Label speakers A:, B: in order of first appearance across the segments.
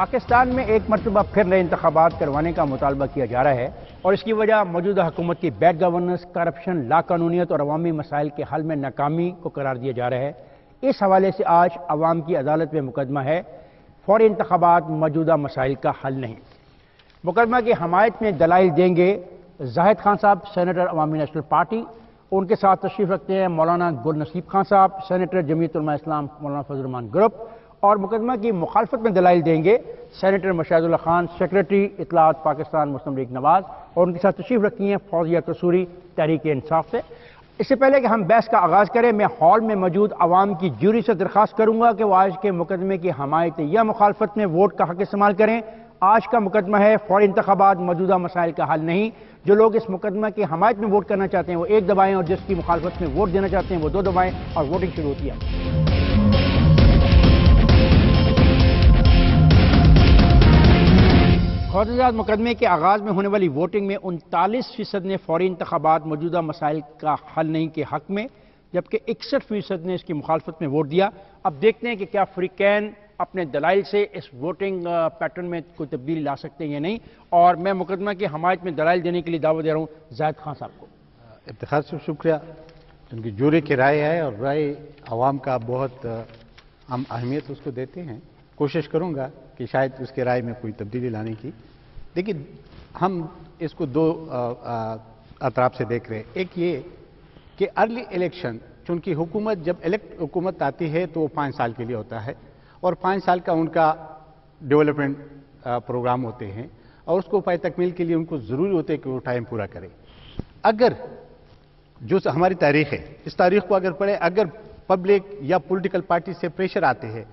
A: پاکستان میں ایک مرتبہ پھر نئے انتخابات کروانے کا مطالبہ کیا جا رہا ہے اور اس کی وجہ موجودہ حکومت کی بیڈ گورننس، کرپشن، لاقانونیت اور عوامی مسائل کے حل میں ناکامی کو قرار دیا جا رہا ہے۔ اس حوالے سے آج عوام کی عدالت میں مقدمہ ہے، فوری انتخابات موجودہ مسائل کا حل نہیں۔ مقدمہ کی حمایت میں دلائل دیں گے زاہد خان صاحب، سینیٹر عوامی نیشنل پارٹی۔ ان کے ساتھ تشریف رکھتے ہیں مولانا گل نصیب خان صاحب، سینیٹر جمعیت علماء اسلام مولانا فضل الرحمان گروپ، اور مقدمہ کی مخالفت میں دلائل دیں گے سینیٹر مشاہد اللہ خان، سیکریٹری اطلاعات پاکستان مسلم لیگ نواز، اور ان کے ساتھ تشریف رکھتی ہیں فوزیہ قصوری تحریک انصاف سے۔ اس سے پہلے کہ ہم بحث کا آغاز کریں، میں ہال میں موجود عوام کی جیوری سے درخواست کروں گا کہ وہ آج کے مقدمے کی حمایت یا مخالفت میں ووٹ کا حق استعمال کریں۔ آج کا مقدمہ ہے فوری انتخابات موجودہ مسائل کا حل نہیں۔ جو لوگ اس مقدمہ کی حمایت میں ووٹ کرنا چاہتے ہیں وہ 1 دبائیں، اور جس کی مخالفت میں ووٹ دینا چاہتے ہیں وہ 2 دبائیں، اور ووٹنگ شروع ہوتی ہے۔ خواتین مقدمے کے آغاز میں ہونے والی ووٹنگ میں 39% نے فوری انتخابات موجودہ مسائل کا حل نہیں کے حق میں، جبکہ 61% نے اس کی مخالفت میں ووٹ دیا۔ اب دیکھتے ہیں کہ کیا فریقین اپنے دلائل سے اس ووٹنگ پیٹرن میں کوئی تبدیلی لا سکتے ہیں یا نہیں، اور میں مقدمہ کی حمایت میں دلائل دینے کے لیے دعوت دے رہا ہوں زاہد خان صاحب کو۔
B: افتخار سے شکریہ، کیونکہ جوری کی رائے ہے اور رائے عوام کا بہت ہم اہمیت اس کو دیتے ہیں۔ کوشش کروں گا کہ شاید اس کے رائے میں کوئی تبدیلی لانے کی۔ لیکن ہم اس کو 2 اطراف سے دیکھ رہے ہیں۔ ایک یہ کہ ارلی الیکشن، چونکہ حکومت جب حکومت آتی ہے تو وہ 5 سال کے لیے ہوتا ہے، اور 5 سال کا ان کا ڈیولپمنٹ پروگرام ہوتے ہیں، اور اس کو پائے تکمیل کے لیے ان کو ضروری ہوتا ہے کہ وہ ٹائم پورا کرے۔ اگر جو ہماری تاریخ ہے، اس تاریخ کو اگر پڑھے، اگر پبلک یا پولیٹیکل پارٹی سے پریشر آتے ہیں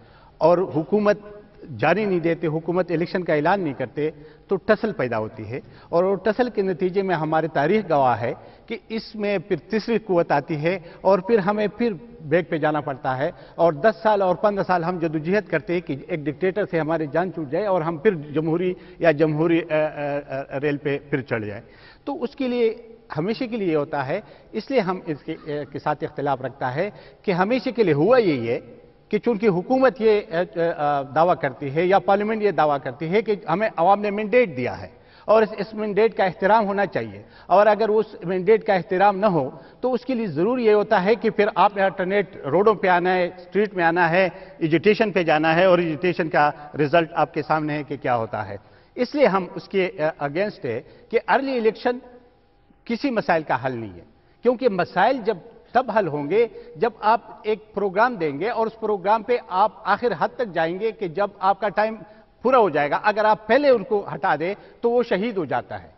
B: اور حکومت جاری نہیں دیتے، حکومت الیکشن کا اعلان نہیں کرتے، تو ٹسل پیدا ہوتی ہے، اور وہ ٹسل کے نتیجے میں ہماری تاریخ گواہ ہے کہ اس میں پھر تیسری قوت آتی ہے، اور پھر ہمیں پھر بیک پہ جانا پڑتا ہے، اور 10 سال اور 15 سال ہم جدوجہد کرتے ہیں کہ ایک ڈکٹیٹر سے ہماری جان چھوٹ جائے اور ہم پھر جمہوری ریل پہ پھر چڑھ جائے۔ تو اس کے لیے ہمیشہ کے لیے یہ ہوتا ہے، اس لیے ہم اس کے ساتھ اختلاف رکھتا ہے کہ ہمیشہ کے لیے ہوا یہی ہے کہ چونکہ حکومت یہ دعویٰ کرتی ہے یا پارلیمنٹ یہ دعویٰ کرتی ہے کہ ہمیں عوام نے مینڈیٹ دیا ہے اور اس مینڈیٹ کا احترام ہونا چاہیے، اور اگر اس مینڈیٹ کا احترام نہ ہو تو اس کے لیے ضروری یہ ہوتا ہے کہ پھر آپ نے الٹرنیٹ روڈوں پہ آنا ہے، اسٹریٹ میں آنا ہے، ایجوٹیشن پہ جانا ہے، اور ایجوٹیشن کا رزلٹ آپ کے سامنے ہے کہ کیا ہوتا ہے۔ اس لیے ہم اس کے اگینسٹ ہے کہ ارلی الیکشن کسی مسائل کا حل نہیں ہے، کیونکہ مسائل جب تب حل ہوں گے جب آپ ایک پروگرام دیں گے، اور اس پروگرام پہ آپ آخر حد تک جائیں گے کہ جب آپ کا ٹائم پورا ہو جائے گا۔ اگر آپ پہلے ان کو ہٹا دیں تو وہ شہید ہو جاتا ہے،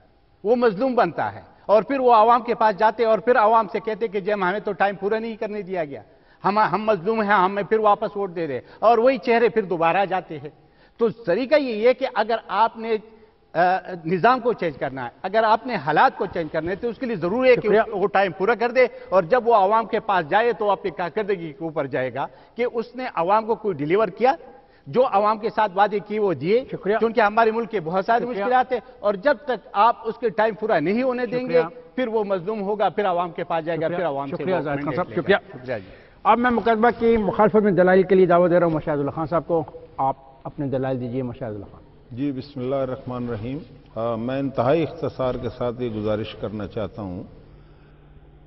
B: وہ مظلوم بنتا ہے، اور پھر وہ عوام کے پاس جاتے اور پھر عوام سے کہتے کہ جب ہمیں تو ٹائم پورا نہیں کرنے دیا گیا، ہم مظلوم ہیں، ہمیں پھر واپس ووٹ دے دیں، اور وہی چہرے پھر دوبارہ جاتے ہیں۔ تو طریقہ یہ ہے کہ اگر آپ نے نظام کو چینج کرنا ہے، اگر آپ نے حالات کو چینج کرنا ہے، تو اس کے لیے ضروری ہے کہ وہ ٹائم پورا کر دے، اور جب وہ عوام کے پاس جائے تو آپ کی کارکردگی کے اوپر جائے گا کہ اس نے عوام کو کوئی ڈیلیور کیا، جو عوام کے ساتھ وعدے کیے وہ دیے، کیونکہ ہمارے ملک کے بہت ساری مشکلات ہیں، اور جب تک آپ اس کے ٹائم پورا نہیں ہونے دیں گے پھر وہ مظلوم ہوگا، پھر عوام کے پاس جائے گا، پھر عوام سے
A: شکریہ۔ اب میں مقدمہ کی مخالفت میں دلائل کے لیے دعوت دے رہا ہوں مشاہد اللہ خان صاحب کو۔ آپ اپنے دلائل دیجیے مشاہد اللہ خان۔
C: جی، بسم اللہ الرحمن الرحیم۔ میں انتہائی اختصار کے ساتھ یہ گزارش کرنا چاہتا ہوں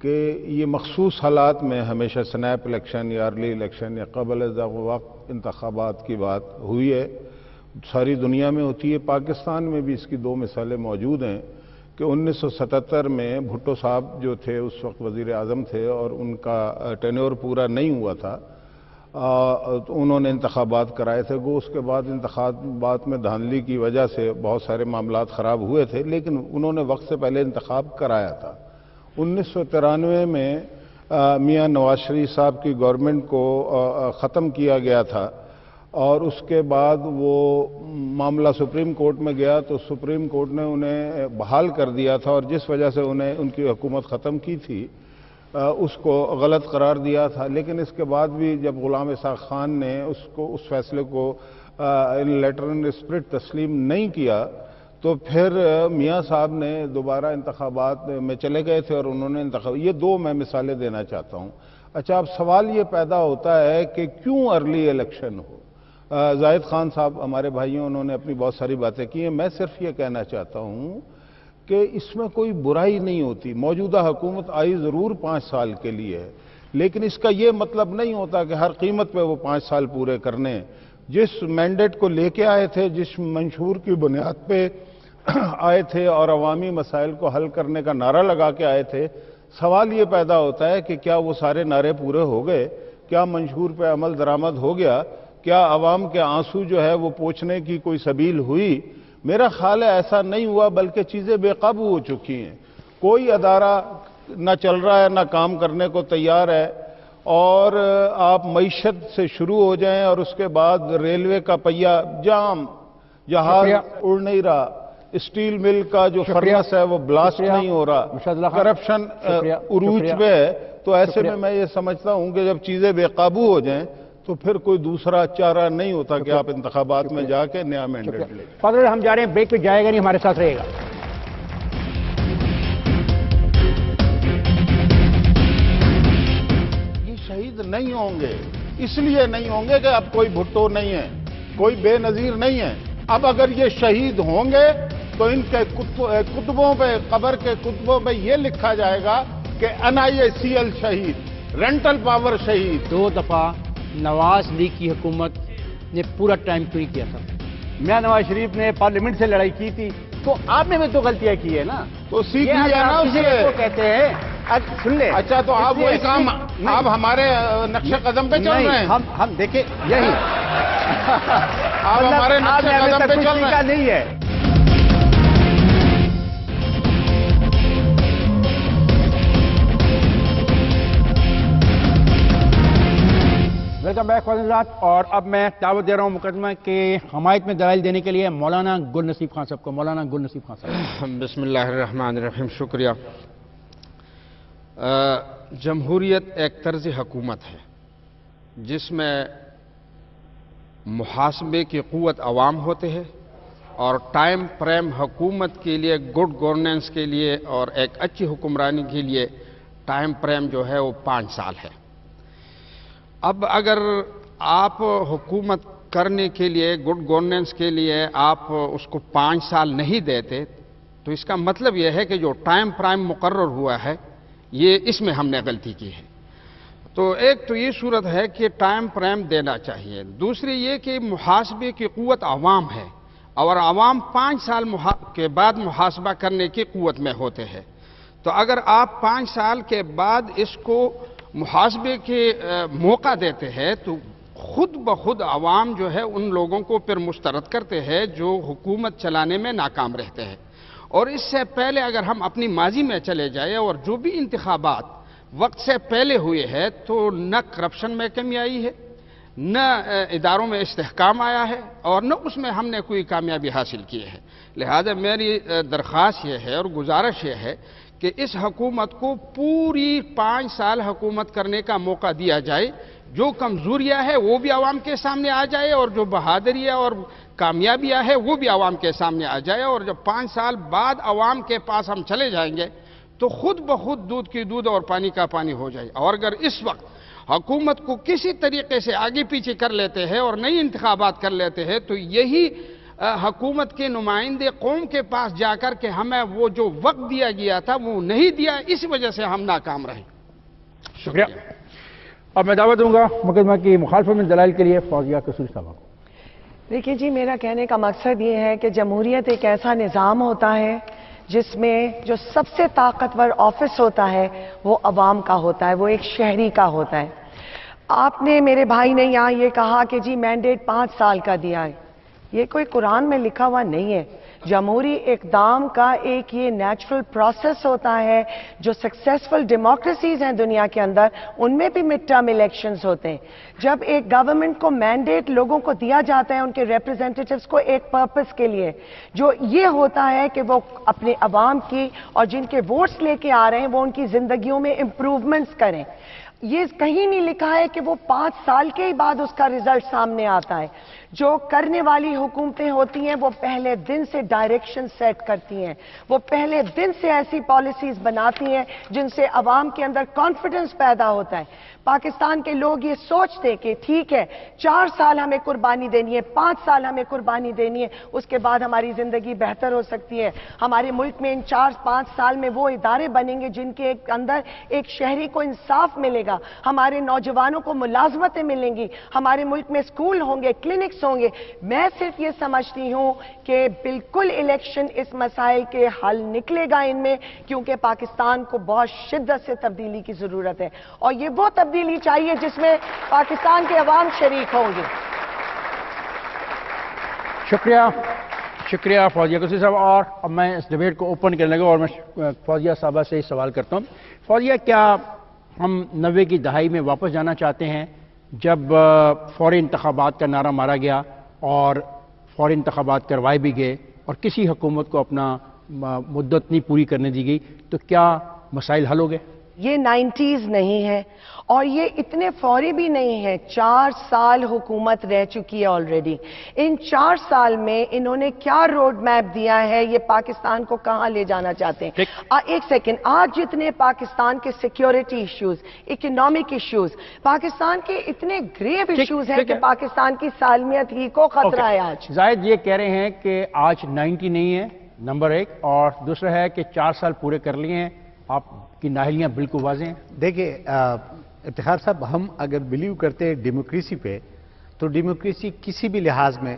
C: کہ یہ مخصوص حالات میں ہمیشہ سنیپ الیکشن یا ارلی الیکشن یا قبل از وقت انتخابات کی بات ہوئی ہے، ساری دنیا میں ہوتی ہے، پاکستان میں بھی اس کی 2 مثالیں موجود ہیں کہ 1977 میں بھٹو صاحب جو تھے اس وقت وزیر اعظم تھے، اور ان کا ٹینیور پورا نہیں ہوا تھا، تو انہوں نے انتخابات کرائے تھے۔ وہ اس کے بعد انتخابات میں دھاندلی کی وجہ سے بہت سارے معاملات خراب ہوئے تھے، لیکن انہوں نے وقت سے پہلے انتخاب کرایا تھا۔ 1993 میں میاں نواز شریف صاحب کی گورنمنٹ کو ختم کیا گیا تھا، اور اس کے بعد وہ معاملہ سپریم کورٹ میں گیا تو سپریم کورٹ نے انہیں بحال کر دیا تھا، اور جس وجہ سے انہیں ان کی حکومت ختم کی تھی اس کو غلط قرار دیا تھا۔ لیکن اس کے بعد بھی جب غلام اسحاق خان نے اس فیصلے کو لیٹر ان اسپرٹ تسلیم نہیں کیا تو پھر میاں صاحب نے دوبارہ انتخابات میں چلے گئے تھے، اور انہوں نے یہ 2 میں مثالیں دینا چاہتا ہوں۔ اچھا، اب سوال یہ پیدا ہوتا ہے کہ کیوں ارلی الیکشن ہو؟ زاہد خان صاحب ہمارے بھائیوں انہوں نے اپنی بہت ساری باتیں کی ہیں. میں صرف یہ کہنا چاہتا ہوں کہ اس میں کوئی برائی نہیں ہوتی. موجودہ حکومت آئی ضرور 5 سال کے لیے ہے، لیکن اس کا یہ مطلب نہیں ہوتا کہ ہر قیمت پہ وہ 5 سال پورے کرنے. جس مینڈیٹ کو لے کے آئے تھے، جس منشور کی بنیاد پہ آئے تھے اور عوامی مسائل کو حل کرنے کا نعرہ لگا کے آئے تھے، سوال یہ پیدا ہوتا ہے کہ کیا وہ سارے نعرے پورے ہو گئے؟ کیا منشور پہ عمل درآمد ہو گیا؟ کیا عوام کے آنسو جو ہے وہ پوچھنے کی کوئی سبیل ہوئی؟ میرا خیال ہے ایسا نہیں ہوا، بلکہ چیزیں بے قابو ہو چکی ہیں. کوئی ادارہ نہ چل رہا ہے، نہ کام کرنے کو تیار ہے. اور آپ معیشت سے شروع ہو جائیں اور اس کے بعد ریلوے کا پہیہ جام، جہاز اڑ نہیں رہا، اسٹیل مل کا جو فرنس ہے وہ بلاسٹ نہیں ہو رہا، کرپشن عروج پہ ہے. تو ایسے میں میں یہ سمجھتا ہوں کہ جب چیزیں بے قابو ہو جائیں تو پھر کوئی دوسرا چارہ نہیں ہوتا کہ آپ انتخابات میں جا کے نیا مینڈیٹ لیں.
A: فاضل ہم جا رہے ہیں بریک پہ، جائے گا نہیں، ہمارے ساتھ رہے گا.
C: یہ شہید نہیں ہوں گے، اس لیے نہیں ہوں گے کہ اب کوئی بھٹو نہیں ہے، کوئی بے نظیر نہیں ہے. اب اگر یہ شہید ہوں گے تو ان کے کتبوں پہ، قبر کے کتبوں پہ یہ لکھا جائے گا کہ NIACL شہید، رینٹل پاور شہید.
A: 2 دفعہ نواز لیگ کی حکومت نے پورا ٹائم کیوں کیا تھا؟ میاں نواز شریف نے پارلیمنٹ سے لڑائی کی تھی، تو آپ نے بھی تو غلطیاں کی ہے نا.
C: تو سیکھ لیا نا اس سے.
A: کہتے ہیں سن لیں.
C: اچھا تو آپ وہی کام آپ ہمارے نقش قدم پہ چل رہے ہیں.
A: ہم دیکھیں یہی
C: آپ ہمارے نقش قدم پہ چل رہے ہیں.
A: نہیں ہے. ویلکم بیک حضرات. اور اب میں دعوت دے رہا ہوں مقدمہ کے حمایت میں دلائل دینے کے لیے مولانا گل نصیب خان صاحب کو. مولانا گل نصیب خان صاحب.
D: بسم اللہ الرحمن الرحیم. شکریہ. جمہوریت ایک طرز حکومت ہے جس میں محاسبے کی قوت عوام ہوتے ہیں اور ٹائم فریم حکومت کے لیے، گڈ گورننس کے لیے اور ایک اچھی حکمرانی کے لیے ٹائم فریم جو ہے وہ 5 سال ہے. اب اگر آپ حکومت کرنے کے لیے، گڈ گورننس کے لیے آپ اس کو 5 سال نہیں دیتے تو اس کا مطلب یہ ہے کہ جو ٹائم فریم مقرر ہوا ہے یہ اس میں ہم نے غلطی کی ہے. تو ایک تو یہ صورت ہے کہ ٹائم فریم دینا چاہیے. دوسری یہ کہ محاسبے کی قوت عوام ہے اور عوام 5 سال کے بعد محاسبہ کرنے کی قوت میں ہوتے ہیں. تو اگر آپ 5 سال کے بعد اس کو محاسبے کے موقع دیتے ہیں تو خود بخود عوام جو ہے ان لوگوں کو پھر مسترد کرتے ہیں جو حکومت چلانے میں ناکام رہتے ہیں. اور اس سے پہلے اگر ہم اپنی ماضی میں چلے جائیں اور جو بھی انتخابات وقت سے پہلے ہوئے ہیں تو نہ کرپشن میں کمی آئی ہے، نہ اداروں میں استحکام آیا ہے اور نہ اس میں ہم نے کوئی کامیابی حاصل کی ہے. لہذا میری درخواست یہ ہے اور گزارش یہ ہے کہ اس حکومت کو پوری 5 سال حکومت کرنے کا موقع دیا جائے. جو کمزوریاں ہے وہ بھی عوام کے سامنے آ جائے اور جو بہادریاں اور کامیابیاں ہے وہ بھی عوام کے سامنے آ جائے. اور جب 5 سال بعد عوام کے پاس ہم چلے جائیں گے تو خود بخود دودھ کی دودھ اور پانی کا پانی ہو جائے. اور اگر اس وقت حکومت کو کسی طریقے سے آگے پیچھے کر لیتے ہیں اور نئی انتخابات کر لیتے ہیں تو یہی حکومت کے نمائندے قوم کے پاس جا کر کے ہمیں وہ جو وقت دیا گیا تھا وہ نہیں دیا، اس وجہ سے ہم ناکام رہے.
A: شکریہ. اب میں دعوت دوں گا مقدمہ کی مخالفت میں دلائل کے لیے فوزیہ قصوری صاحبہ کو.
E: دیکھیے جی، میرا کہنے کا مقصد یہ ہے کہ جمہوریت ایک ایسا نظام ہوتا ہے جس میں جو سب سے طاقتور آفس ہوتا ہے وہ عوام کا ہوتا ہے، وہ ایک شہری کا ہوتا ہے. آپ نے، میرے بھائی نے یہاں یہ کہا کہ جی مینڈیٹ 5 سال کا دیا ہے. یہ کوئی قرآن میں لکھا ہوا نہیں ہے. جمہوری اقدام کا ایک یہ نیچرل پروسیس ہوتا ہے. جو سکسیسفل ڈیموکریسیز ہیں دنیا کے اندر ان میں بھی مڈ ٹرم الیکشنز ہوتے ہیں. جب ایک گورنمنٹ کو مینڈیٹ لوگوں کو دیا جاتا ہے ان کے ریپرزینٹیٹیوز کو ایک پرپس کے لیے، جو یہ ہوتا ہے کہ وہ اپنے عوام کی اور جن کے ووٹس لے کے آ رہے ہیں وہ ان کی زندگیوں میں امپروومنٹس کریں. یہ کہیں نہیں لکھا ہے کہ وہ 5 سال کے ہی بعد اس کا رزلٹ سامنے آتا ہے. جو کرنے والی حکومتیں ہوتی ہیں وہ پہلے دن سے ڈائریکشن سیٹ کرتی ہیں, وہ پہلے دن سے ایسی پالیسیز بناتی ہیں جن سے عوام کے اندر کانفیڈنس پیدا ہوتا ہے. پاکستان کے لوگ یہ سوچتے کہ ٹھیک ہے 4 سال ہمیں قربانی دینی ہے, 5 سال ہمیں قربانی دینی ہے, اس کے بعد ہماری زندگی بہتر ہو سکتی ہے. ہمارے ملک میں ان 4-5 سال میں وہ ادارے بنیں گے جن کے اندر ایک شہری کو انصاف ملے گا, ہمارے نوجوانوں کو ملازمتیں ملیں گی, ہمارے ملک میں سکول ہوں گے, کلینکس ہوں گے. میں صرف یہ سمجھتی ہوں کہ بالکل الیکشن اس مسائل کے حل نکلے گا ان میں, کیونکہ پاکستان کو بہت شدت سے تبدیلی کی ضرورت ہے, اور یہ وہ تبدیلی چاہیے جس میں پاکستان کے عوام شریک ہوں گے.
A: شکریہ فوزیہ قصی صاحب. اور اب میں اس ڈیبیٹ کو اوپن کرنے لگا اور میں فوزیہ صاحبہ سے سوال کرتا ہوں. فوزیہ, کیا ہم 90 کی دہائی میں واپس جانا چاہتے ہیں جب فوری انتخابات کا نعرہ مارا گیا اور فوری انتخابات کروائے بھی گئے اور کسی حکومت کو اپنا مدت نہیں پوری کرنے دی گئی, تو کیا مسائل حل ہو گئے؟
E: یہ 90s نہیں ہے اور یہ اتنے فوری بھی نہیں ہے. 4 سال حکومت رہ چکی ہے آلریڈی. ان 4 سال میں انہوں نے کیا روڈ میپ دیا ہے, یہ پاکستان کو کہاں لے جانا چاہتے ہیں. ایک سیکنڈ, آج جتنے پاکستان کے security issues, economic issues, Pakistan کے اتنے گریو ایشوز ہیں کہ پاکستان کی سالمیت ہی کو خطرہ ہے آج.
A: زاہد یہ کہہ رہے ہیں کہ آج 90 نہیں ہے, نمبر 1, اور دوسرا ہے کہ 4 سال پورے کر لیے ہیں. آپ کی نااہلیاں بالکل واضح ہیں.
B: دیکھیے افتخار صاحب, ہم اگر بلیو کرتے ہیں ڈیموکریسی پہ تو ڈیموکریسی کسی بھی لحاظ میں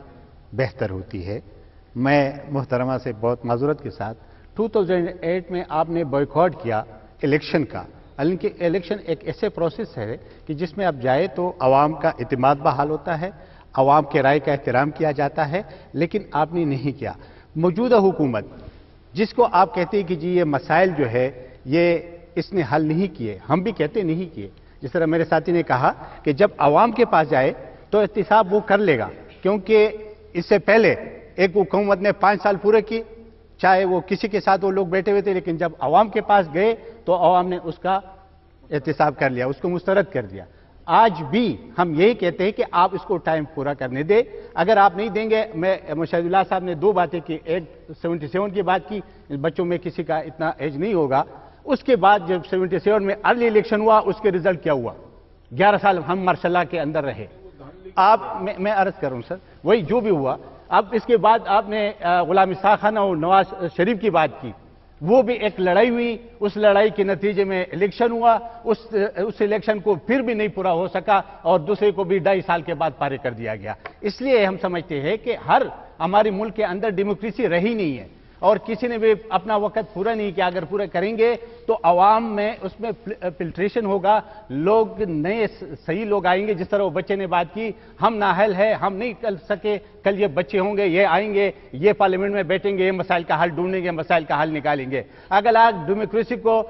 B: بہتر ہوتی ہے. میں محترمہ سے بہت معذرت کے ساتھ 2008 میں آپ نے بائیکاٹ کیا الیکشن کا, حالانکہ الیکشن ایک ایسے پروسیس ہے کہ جس میں اب جائے تو عوام کا اعتماد بحال ہوتا ہے, عوام کے رائے کا احترام کیا جاتا ہے, لیکن آپ نے نہیں کیا. موجودہ حکومت جس کو آپ کہتے ہیں کہ جی یہ مسائل جو ہے یہ اس نے حل نہیں کیے, ہم بھی کہتے نہیں کیے. جس طرح میرے ساتھی نے کہا کہ جب عوام کے پاس جائے تو احتساب وہ کر لے گا, کیونکہ اس سے پہلے ایک حکومت نے 5 سال پورے کی, چاہے وہ کسی کے ساتھ وہ لوگ بیٹھے ہوئے تھے, لیکن جب عوام کے پاس گئے تو عوام نے اس کا احتساب کر لیا, اس کو مسترد کر دیا. آج بھی ہم یہی کہتے ہیں کہ آپ اس کو ٹائم پورا کرنے دیں. اگر آپ نہیں دیں گے, میں مشاہد اللہ صاحب نے 2 باتیں کی, ایک 77 کی بات کی, بچوں میں کسی کا اتنا ایج نہیں ہوگا. اس کے بعد جب 77 میں ارلی الیکشن ہوا, اس کے رزلٹ کیا ہوا؟ 11 سال ہم ماشاء اللہ کے اندر رہے. آپ میں عرض کروں سر, وہی جو بھی ہوا. اب اس کے بعد آپ نے غلام اسحاق خان اور نواز شریف کی بات کی, وہ بھی ایک لڑائی ہوئی, اس لڑائی کے نتیجے میں الیکشن ہوا, اس الیکشن کو پھر بھی نہیں پورا ہو سکا اور دوسرے کو بھی 2.5 سال کے بعد پارے کر دیا گیا. اس لیے ہم سمجھتے ہیں کہ ہمارے ملک کے اندر ڈیموکریسی رہی نہیں ہے اور کسی نے بھی اپنا وقت پورا نہیں کیا. اگر پورا کریں گے تو عوام میں اس میں فلٹریشن ہوگا, لوگ نئے صحیح لوگ آئیں گے. جس طرح وہ بچے نے بات کی, ہم نااہل ہے, ہم نہیں کر سکے, کل یہ بچے ہوں گے, یہ آئیں گے, یہ پارلیمنٹ میں بیٹھیں گے, یہ مسائل کا حل ڈھونڈیں گے, مسائل کا حل نکالیں گے. اگر آپ ڈیموکریسی کو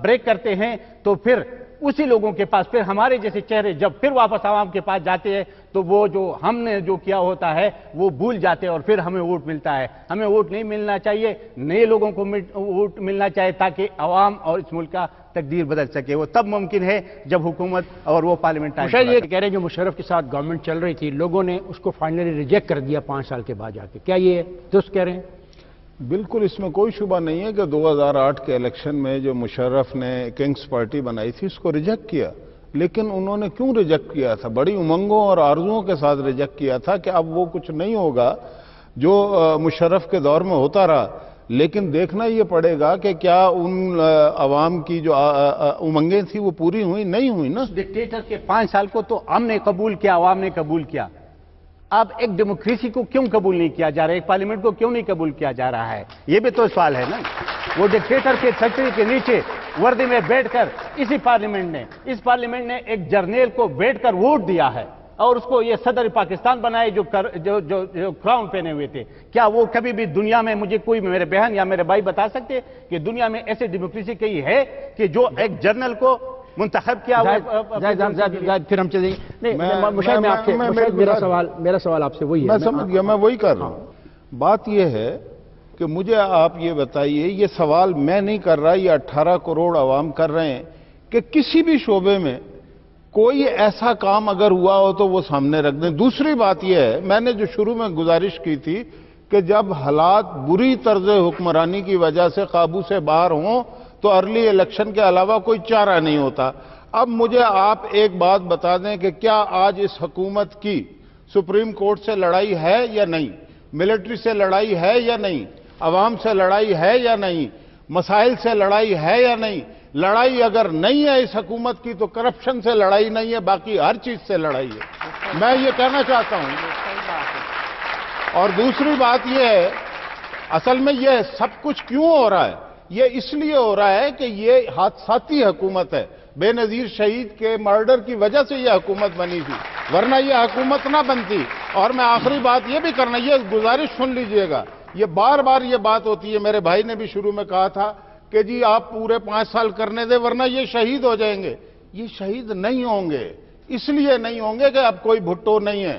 B: بریک کرتے ہیں تو پھر اسی لوگوں کے پاس, پھر ہمارے جیسے چہرے جب پھر واپس عوام کے پاس جاتے ہیں تو وہ جو ہم نے جو کیا ہوتا ہے وہ بھول جاتے ہیں اور پھر ہمیں ووٹ ملتا ہے. ہمیں ووٹ نہیں ملنا چاہیے, نئے لوگوں کو ووٹ ملنا چاہیے تاکہ عوام اور اس ملک کا تقدیر بدل سکے. وہ تب ممکن ہے جب حکومت اور وہ پارلیمنٹ آئے.
A: شاید یہ کہہ رہے ہیں جو مشرف کے ساتھ گورنمنٹ چل رہی تھی, لوگوں نے اس کو فائنلی ریجیکٹ کر دیا 5 سال کے بعد جا کے, کیا یہ درست کہہ رہے ہیں؟
C: بالکل, اس میں کوئی شبہ نہیں ہے کہ 2008 کے الیکشن میں جو مشرف نے کنگز پارٹی بنائی تھی اس کو ریجیکٹ کیا. لیکن انہوں نے کیوں ریجیکٹ کیا تھا؟ بڑی امنگوں اور آرزوؤں کے ساتھ ریجیکٹ کیا تھا کہ اب وہ کچھ نہیں ہوگا جو مشرف کے دور میں ہوتا رہا. لیکن دیکھنا یہ پڑے گا کہ کیا ان عوام کی جو امنگیں تھیں وہ پوری ہوئی؟ نہیں ہوئی نا.
B: ڈکٹیٹر کے 5 سال کو تو ہم نے قبول کیا, عوام نے قبول کیا. اب ایک ڈیموکریسی کو کیوں قبول نہیں کیا جا رہا ہے, ایک پارلیمنٹ کو کیوں نہیں قبول کیا جا رہا ہے؟ یہ بھی تو سوال ہے نا. وہ ڈکٹیٹر کے چھتری کے نیچے وردی میں بیٹھ کر اس پارلیمنٹ نے ایک جرنیل کو بیٹھ کر ووٹ دیا ہے اور اس کو یہ صدر پاکستان بنائے جو کراؤن پہنے ہوئے تھے. کیا وہ کبھی بھی دنیا میں, مجھے کوئی میرے بہن یا میرے بھائی بتا سکتے کہ دنیا میں ایسے ڈیموکریسی کہیں ہے کہ جو ایک جرنل کو منتخب کیا؟
A: پھر ہم چلیں گے. میرا سوال آپ سے وہی ہے.
C: میں سمجھ گیا, میں وہی کر رہا ہوں. بات یہ ہے کہ مجھے آپ یہ بتائیے, یہ سوال میں نہیں کر رہا, یہ 18 کروڑ عوام کر رہے ہیں کہ کسی بھی شعبے میں کوئی ایسا کام اگر ہوا ہو تو وہ سامنے رکھ دیں۔ دوسری بات یہ ہے، میں نے جو شروع میں گزارش کی تھی کہ جب حالات بری طرز حکمرانی کی وجہ سے قابو سے باہر ہوں تو ارلی الیکشن کے علاوہ کوئی چارہ نہیں ہوتا۔ اب مجھے آپ ایک بات بتا دیں کہ کیا آج اس حکومت کی سپریم کورٹ سے لڑائی ہے یا نہیں، ملٹری سے لڑائی ہے یا نہیں، عوام سے لڑائی ہے یا نہیں، مسائل سے لڑائی ہے یا نہیں؟ لڑائی اگر نہیں ہے اس حکومت کی تو کرپشن سے لڑائی نہیں ہے، باقی ہر چیز سے لڑائی ہے۔ میں یہ کہنا چاہتا ہوں۔ اور دوسری بات یہ ہے، اصل میں یہ سب کچھ کیوں ہو رہا ہے؟ یہ اس لیے ہو رہا ہے کہ یہ حادثاتی حکومت ہے۔ بے نظیر شہید کے مرڈر کی وجہ سے یہ حکومت بنی تھی، ورنہ یہ حکومت نہ بنتی۔ اور میں آخری بات یہ بھی کرنا، یہ گزارش سن لیجئے گا، یہ بار بار یہ بات ہوتی ہے، میرے بھائی نے بھی شروع میں کہا تھا کہ جی آپ پورے 5 سال کرنے دیں ورنہ یہ شہید ہو جائیں گے۔ یہ شہید نہیں ہوں گے، اس لیے نہیں ہوں گے کہ اب کوئی بھٹو نہیں ہے،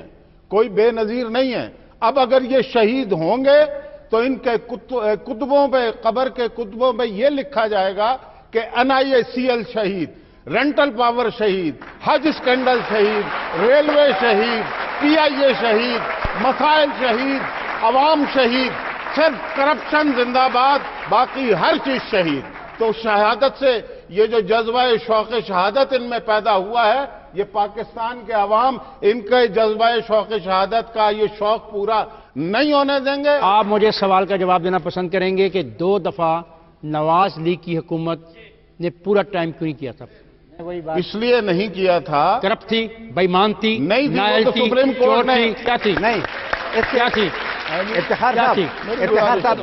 C: کوئی بے نظیر نہیں ہے۔ اب اگر یہ شہید ہوں گے تو ان کے کتبوں پہ، قبر کے کتبوں پہ یہ لکھا جائے گا کہ NIACL شہید، رینٹل پاور شہید، حج اسکینڈل شہید، ریلوے شہید، PIA شہید، مسائل شہید، عوام شہید، صرف کرپشن زندہ باد، باقی ہر چیز شہید۔ تو شہادت سے یہ جو جذبہ شوق شہادت ان میں پیدا ہوا ہے، یہ پاکستان کے عوام ان کے جذبہ شوق شہادت کا یہ شوق پورا نہیں ہونے دیں گے۔
A: آپ مجھے سوال کا جواب دینا پسند کریں گے کہ 2 دفعہ نواز لیگ کی حکومت نے پورا ٹائم کیوں نہیں کیا تھا؟
C: اس لیے نہیں کیا تھا،
A: کرپٹ تھی، بے ایمان تھی،
C: نہیں تھی، وہ
A: نائل
C: تو
A: تھی،
C: سپریم کورٹ
A: چور
C: نے
A: تھی، کیا تھی؟
B: نہیں،
A: کیا تھی؟
B: افتخار صاحب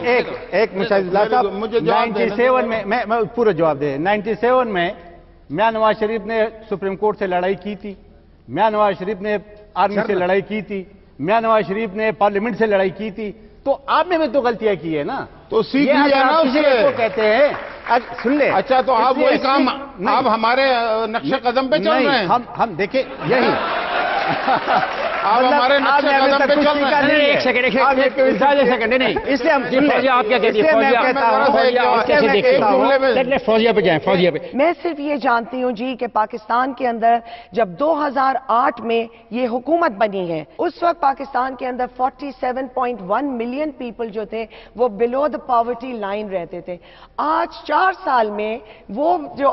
B: ایک مشاہدہ صاحب،
C: مجھے جواب
B: 97 میں پورا جواب دے۔ 97 میں میاں نواز شریف نے سپریم کورٹ سے لڑائی کی تھی، میاں نواز شریف نے آرمی سے لڑائی کی تھی، میاں نواز شریف نے پارلیمنٹ سے لڑائی کی تھی، تو آپ نے بھی تو غلطیاں کی ہے نا،
C: تو سیکھ لیا نا اس سے۔
B: کو کہتے ہیں سن لے۔
C: اچھا تو آپ وہی کام آپ ہمارے نقش قدم پہ چل رہے ہیں؟
B: ہم دیکھیں یہی
C: آپ ہمارے نقش قدم پہ چل رہے ہیں؟
A: ایک سیکنڈ نہیں،
B: اس لیے ہم
A: فوزیہ آپ کیا کہتی ہیں؟ فوزیہ پہ جائیں، فوزیہ پہ۔
E: میں صرف یہ جانتی ہوں جی کہ پاکستان کے اندر جب 2008 میں یہ حکومت بنی ہے، اس وقت پاکستان کے اندر 47.1 ملین پیپل جو تھے وہ بلو دا پاورٹی لائن رہتے تھے۔ آج 4 سال میں وہ جو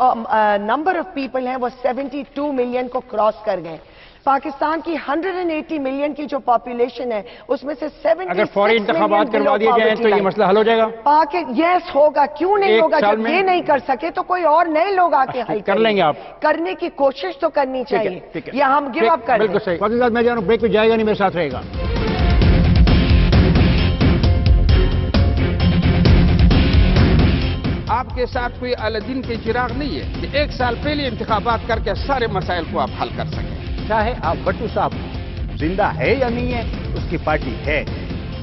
E: نمبر آف پیپل ہیں وہ 72 ملین کو کراس کر گئے۔ پاکستان کی 180 ملین کی جو پاپولیشن ہے اس میں سے 76
A: اگر فوری انتخابات کروا دیے جائیں تو یہ مسئلہ حل ہو جائے گا؟
E: یس ہوگا، کیوں نہیں ہوگا؟ جب یہ نہیں کر سکے تو کوئی اور نئے لوگ آ کے حل
A: کر لیں گے۔ آپ
E: کرنے کی کوشش تو کرنی چاہیے، یا ہم گیو اپ کر دیں۔
A: بالکل صحیح۔ فوزی صاحب میں جانوں بریک پہ جائے گا نہیں، میرے ساتھ رہے گا۔
D: آپ کے ساتھ کوئی الدین کے چراغ نہیں ہے کہ 1 سال پہلے انتخابات کر کے سارے مسائل کو آپ حل کر سکیں۔
B: چاہے آپ بٹو صاحب زندہ ہے یا نہیں ہے، اس کی پارٹی ہے،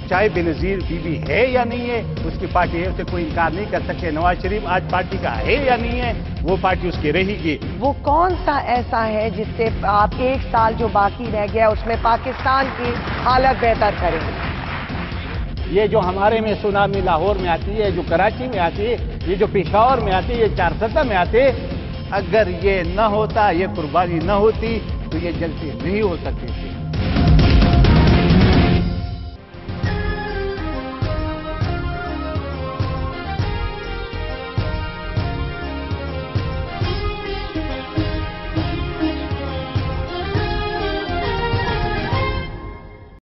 B: چاہے بے نظیر بی بی ہے یا نہیں ہے، اس کی پارٹی ہے، اسے کوئی انکار نہیں کر سکتے۔ نواز شریف آج پارٹی کا ہے یا نہیں ہے، وہ پارٹی اس کی رہے گی۔
E: وہ کون سا ایسا ہے جس سے آپ 1 سال جو باقی رہ گیا اس میں پاکستان کی حالت بہتر کریں؟
B: یہ جو ہمارے میں سونامی لاہور میں آتی ہے، جو کراچی میں آتی ہے، یہ جو پشاور میں آتی ہے، یہ 470 میں آتے، اگر یہ نہ ہوتا، یہ قربانی نہ ہوتی تو یہ جلدی نہیں ہو سکتی تھی۔